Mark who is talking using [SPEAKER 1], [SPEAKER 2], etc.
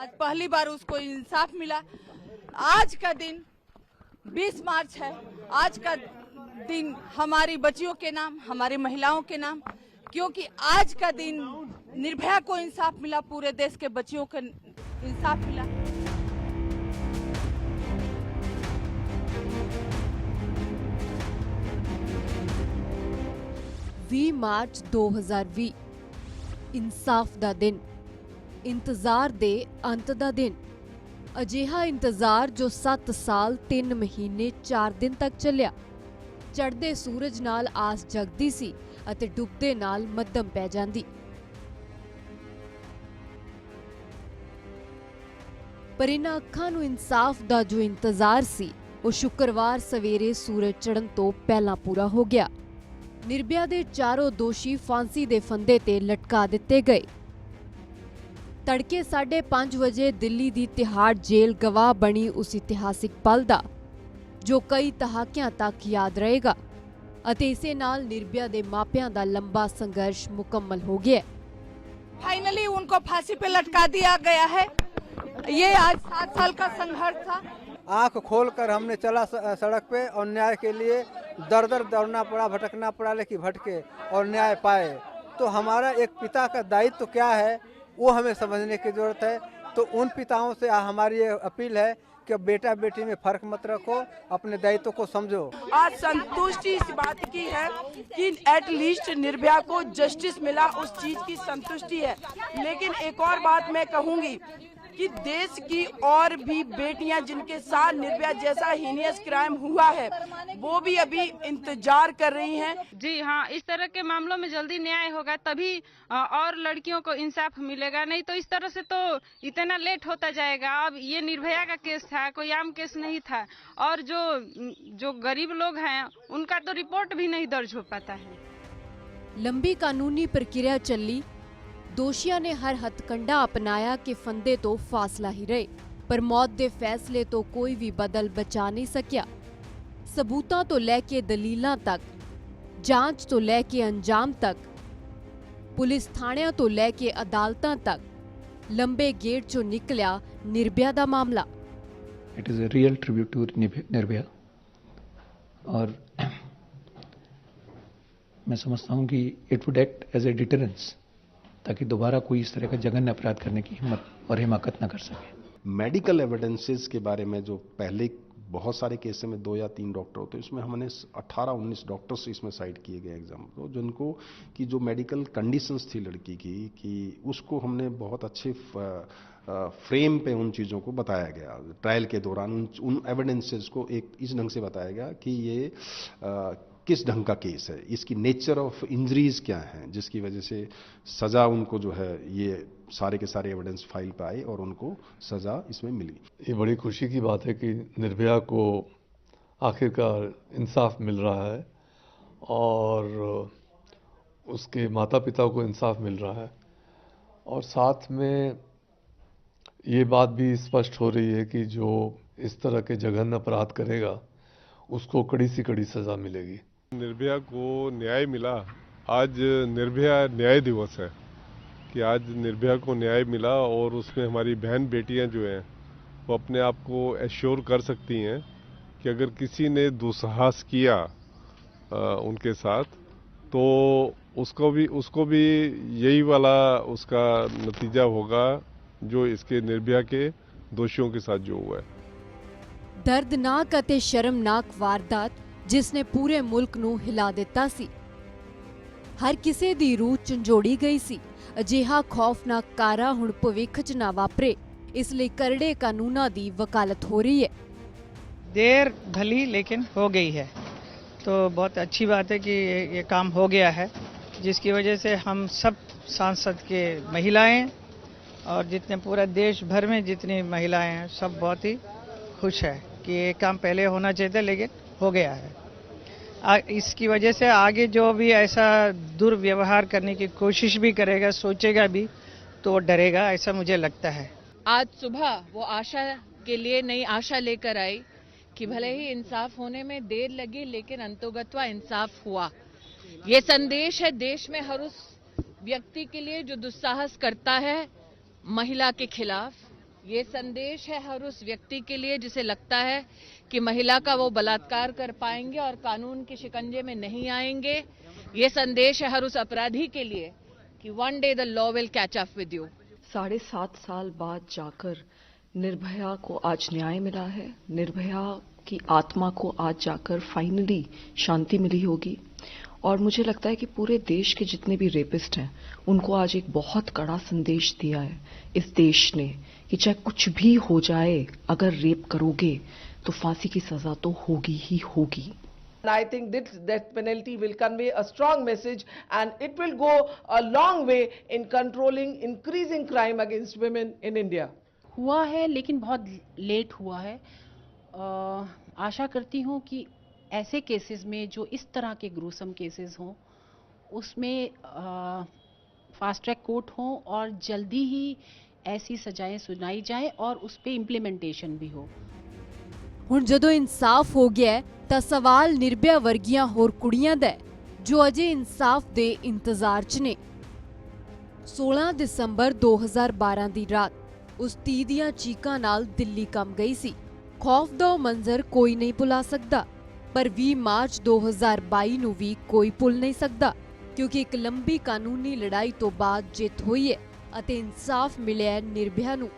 [SPEAKER 1] आज पहली बार उसको इंसाफ मिला। आज का दिन 20 मार्च है। आज का दिन हमारी बच्चियों के नाम, हमारी महिलाओं के नाम, क्योंकि आज का दिन निर्भया को इंसाफ मिला, पूरे देश के बच्चियों को इंसाफ मिला।
[SPEAKER 2] ਵੀਹ ਮਾਰਚ 2020 ਇਨਸਾਫ ਦਾ ਦਿਨ, ਇੰਤਜ਼ਾਰ ਦੇ ਅੰਤ ਦਾ ਦਿਨ। ਅਜਿਹਾ ਇੰਤਜ਼ਾਰ ਜੋ 7 ਸਾਲ 3 ਮਹੀਨੇ 4 ਦਿਨ ਤੱਕ ਚੱਲਿਆ। ਚੜ੍ਹਦੇ ਸੂਰਜ ਨਾਲ ਆਸ ਜਗਦੀ ਸੀ ਅਤੇ ਡੁੱਬਦੇ ਨਾਲ ਮੱਧਮ ਪੈ ਜਾਂਦੀ। ਪਰ ਇਨ੍ਹਾਂ ਅੱਖਾਂ ਨੂੰ ਇਨਸਾਫ ਦਾ ਜੋ ਇੰਤਜ਼ਾਰ ਸੀ ਉਹ ਸ਼ੁੱਕਰਵਾਰ ਸਵੇਰੇ ਸੂਰਜ ਚੜ੍ਹਨ ਤੋਂ ਪਹਿਲਾਂ ਪੂਰਾ ਹੋ ਗਿਆ। ਨਿਰਭਇਆ ਦੇ ਚਾਰੋਂ ਦੋਸ਼ੀ ਫਾਂਸੀ ਦੇ ਫੰਦੇ ਤੇ ਲਟਕਾ ਦਿੱਤੇ ਗਏ। ਤੜਕੇ 5:30 ਵਜੇ ਦਿੱਲੀ ਦੀ ਤਿਹਾੜ ਜੇਲ੍ਹ ਗਵਾਹ ਬਣੀ ਉਸ ਇਤਿਹਾਸਿਕ ਪਲ ਦਾ, ਜੋ ਕਈ ਦਹਾਕਿਆਂ ਤੱਕ ਯਾਦ ਰਹੇਗਾ ਅਤੇ ਇਸੇ ਨਾਲ ਨਿਰਭਇਆ ਦੇ ਮਾਪਿਆਂ ਦਾ ਲੰਬਾ ਸੰਘਰਸ਼ ਮੁਕੰਮਲ ਹੋ ਗਿਆ।
[SPEAKER 1] फाइनली उनको फांसी पे लटका दिया गया है। ये आज 7 साल का संघर्ष था।
[SPEAKER 3] आंख खोलकर हमने चला सड़क पे और न्याय के लिए दर दर दौड़ना पड़ा, भटकना पड़ा, लेकिन भटके और न्याय पाए। तो हमारा एक पिता का दायित्व क्या है वो हमें समझने की जरूरत है। तो उन पिताओं से हमारी ये अपील है कि बेटा बेटी में फर्क मत रखो, अपने दायित्व को समझो।
[SPEAKER 4] आज संतुष्टि इस बात की है कि एट लीस्ट निर्भया को जस्टिस मिला, उस चीज की संतुष्टि है। लेकिन एक और बात मैं कहूंगी कि देश की और भी बेटियां जिनके साथ निर्भया जैसा हीनियस क्राइम हुआ है वो भी अभी इंतजार कर रही हैं।
[SPEAKER 5] जी हाँ, इस तरह के मामलों में जल्दी न्याय होगा तभी और लड़कियों को इंसाफ मिलेगा, नहीं तो इस तरह से तो इतना लेट होता जाएगा। अब ये निर्भया का केस था, कोई आम केस नहीं था, और जो गरीब लोग हैं उनका तो रिपोर्ट भी नहीं दर्ज हो पाता है।
[SPEAKER 2] ਲੰਬੀ ਕਾਨੂੰਨੀ ਪ੍ਰਕਿਰਿਆ ਚੱਲੀ। ਦੋਸ਼ੀਆਂ ਨੇ ਹਰ ਹੱਥਕੰਡਾ ਅਪਣਾਇਆ ਕਿ ਫੰਦੇ ਤੋਂ ਫਾਸਲਾ ਹੀ ਰਹੇ, ਪਰ ਮੌਤ ਦੇ ਫੈਸਲੇ ਤੋਂ ਕੋਈ ਵੀ ਬਦਲ ਬਚਾ ਨਹੀਂ ਸਕਿਆ। ਸਬੂਤਾਂ ਤੋਂ ਲੈ ਕੇ ਦਲੀਲਾਂ ਤੱਕ, ਜਾਂਚ ਤੋਂ ਲੈ ਕੇ ਅੰਜਾਮ ਤੱਕ, ਪੁਲਿਸ ਥਾਣਿਆਂ ਤੋਂ ਲੈ ਕੇ ਅਦਾਲਤਾਂ ਤੱਕ ਲੰਬੇ ਗੇੜ ਚੋਂ ਨਿਕਲਿਆ ਨਿਰਭਇਆ ਦਾ ਮਾਮਲਾ।
[SPEAKER 6] It is a real tribute to Nirbhaya, और मैं समझता हूँ कि it would act as a deterrence, ताकि दोबारा कोई इस तरह का जघन्य अपराध करने की हिम्मत और हिमाकत न कर सके।
[SPEAKER 7] मेडिकल एविडेंसेस के बारे में जो पहले बहुत सारे केस में 2 या 3 डॉक्टर होते हैं, इसमें हमने 18-19 डॉक्टर्स इसमें साइड किए गए एग्जाम्पल, जिनको की जो मेडिकल कंडीशंस थी लड़की की कि उसको हमने बहुत अच्छे फ्रेम पे उन चीज़ों को बताया गया। ट्रायल के दौरान उन एविडेंसेस को एक इस ढंग से बताया गया कि ये किस ढंग का केस है, इसकी नेचर ऑफ इंजरीज क्या हैं, जिसकी वजह से सज़ा उनको जो है ये सारे के सारे एविडेंस फाइल पे आए और उनको सज़ा इसमें मिली।
[SPEAKER 8] ये बड़ी खुशी की बात है कि निर्भया को आखिरकार इंसाफ मिल रहा है और उसके माता पिता को इंसाफ मिल रहा है, और साथ में ये बात भी स्पष्ट हो रही है कि जो इस तरह के जघन्य अपराध करेगा उसको कड़ी से कड़ी सज़ा मिलेगी।
[SPEAKER 9] निर्भया को न्याय मिला। आज निर्भया न्याय दिवस है कि आज निर्भया को न्याय मिला, और उसमें हमारी बहन बेटियां जो हैं वो अपने आप को एश्योर कर सकती हैं कि अगर किसी ने दुस्साहस किया उनके साथ तो उसको भी यही वाला उसका नतीजा होगा जो इसके निर्भया के दोषियों के साथ जो हुआ है।
[SPEAKER 2] ਦਰਦਨਾਕ ਅਤੇ ਸ਼ਰਮਨਾਕ ਵਾਰਦਾਤ ਜਿਸ ਨੇ ਪੂਰੇ ਮੁਲਕ ਨੂੰ ਹਿਲਾ ਦਿੱਤਾ ਸੀ। ਹਰ ਕਿਸੇ ਦੀ ਰੂਹ ਝੰਜੋੜੀ ਗਈ ਸੀ। ਅਜਿਹਾ ਖੌਫਨਾਕ ਕਾਰਾ ਹੁਣ ਭਵਿੱਖ 'ਚ ਨਾ ਵਾਪਰੇ, ਇਸ ਲਈ ਕਰੜੇ ਕਾਨੂੰਨਾਂ ਦੀ ਵਕਾਲਤ ਹੋ ਰਹੀ ਹੈ।
[SPEAKER 10] देर भली लेकिन हो गई है, तो बहुत अच्छी बात है कि ये काम हो गया है, जिसकी वजह से हम सब सांसद के महिलाएं और जितने पूरा देश भर में जितनी महिलाएं हैं सब बहुत ही खुश है कि ये काम पहले होना चाहिए था लेकिन हो गया है। इसकी वजह से आगे जो भी ऐसा दुर्व्यवहार करने की कोशिश भी करेगा, सोचेगा भी, तो डरेगा, ऐसा मुझे लगता है।
[SPEAKER 11] आज सुबह वो आशा के लिए नई आशा लेकर आई कि भले ही इंसाफ होने में देर लगी लेकिन अंतोगत्वा इंसाफ हुआ। ये संदेश है देश में हर उस व्यक्ति के लिए जो दुस्साहस करता है महिला के खिलाफ, ये संदेश है हर उस व्यक्ति के लिए जिसे लगता है कि महिला का वो बलात्कार कर पाएंगे और कानून के शिकंजे में नहीं आएंगे। ये संदेश है हर उस अपराधी के लिए कि one day the law will catch up with you.
[SPEAKER 12] 7.5 साल बाद जाकर निर्भया को आज न्याय मिला है। निर्भया की आत्मा को आज जाकर फाइनली शांति मिली होगी और मुझे लगता है कि पूरे देश के जितने भी रेपिस्ट हैं उनको आज एक बहुत कड़ा संदेश दिया है इस देश ने कि चाहे कुछ भी हो जाए, अगर रेप करोगे तो फांसी की सजा तो होगी ही होगी।
[SPEAKER 13] I think this death penalty will convey a strong message and it will go a long way in controlling increasing crime against women in India.
[SPEAKER 14] हुआ है लेकिन बहुत लेट हुआ है। आशा करती हूँ कि ऐसे केसेस में जो इस तरह के ग्रूसम केसेस हों उसमें फास्ट ट्रैक कोर्ट हो और जल्दी ही ऐसी सजाएं सुनाई जाए और उस पर इम्प्लीमेंटेशन भी हो।
[SPEAKER 2] ਹੁਣ ਜਦੋਂ ਇਨਸਾਫ ਹੋ ਗਿਆ ਹੈ ਤਾਂ ਸਵਾਲ ਨਿਰਭਇਆ ਵਰਗੀਆਂ ਹੋਰ ਕੁੜੀਆਂ ਦਾ ਹੈ ਜੋ ਅਜੇ ਇਨਸਾਫ ਦੇ ਇੰਤਜ਼ਾਰ 'ਚ ਨੇ। 16 ਦਸੰਬਰ 2012 ਦੀ ਰਾਤ ਉਸ ਧੀ ਦੀਆਂ ਚੀਕਾਂ ਨਾਲ ਦਿੱਲੀ ਕੰਬ ਗਈ ਸੀ। ਖੌਫ ਦਾ ਮੰਜ਼ਰ ਕੋਈ ਨਹੀਂ ਭੁਲਾ ਸਕਦਾ, ਪਰ 20 ਮਾਰਚ 2022 ਨੂੰ ਵੀ ਕੋਈ ਭੁੱਲ ਨਹੀਂ ਸਕਦਾ ਕਿਉਂਕਿ ਇੱਕ ਲੰਬੀ ਕਾਨੂੰਨੀ ਲੜਾਈ ਤੋਂ ਬਾਅਦ ਜਿੱਤ ਹੋਈ ਹੈ ਅਤੇ ਇਨਸਾਫ ਮਿਲਿਆ ਹੈ ਨਿਰਭਇਆ ਨੂੰ।